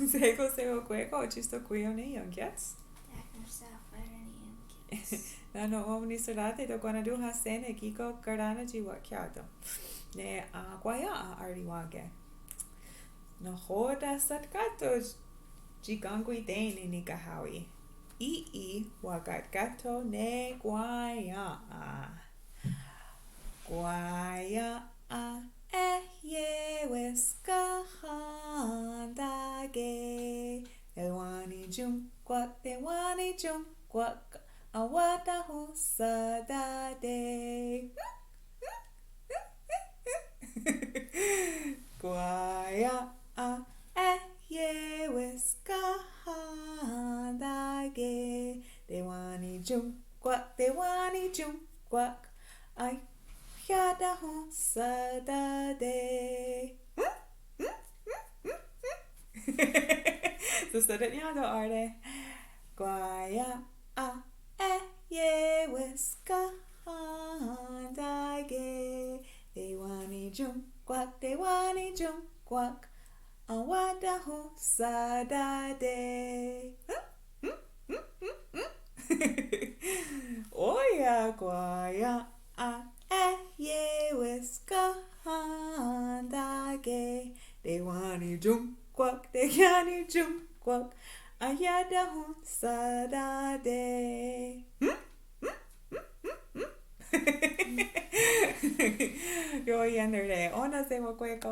Sego sego kweko chisto kuyo ni yonkets. Nano omni serate do kwana du hasene kiko karana jiwa kyato. Ne kwaya ariwage. No hoda satkato jikangui deni ni kahawi. I wagat gato ne kwaya. Kwaya ye wiska handage. Ewani jum kwak de wani jum kwak. Awata husadade. Kwaya ye wiska handage. De wani jum kwak. Ay yada husadade. Så står det ja då är det Kwaya ye wiska handage. De wani jum kwak. Awada husadade. Oya kwaya ye wiska handage. De wani jum kwak. De yani jum kwak. Ayada husadade. Yo yender de ona se mo kweko.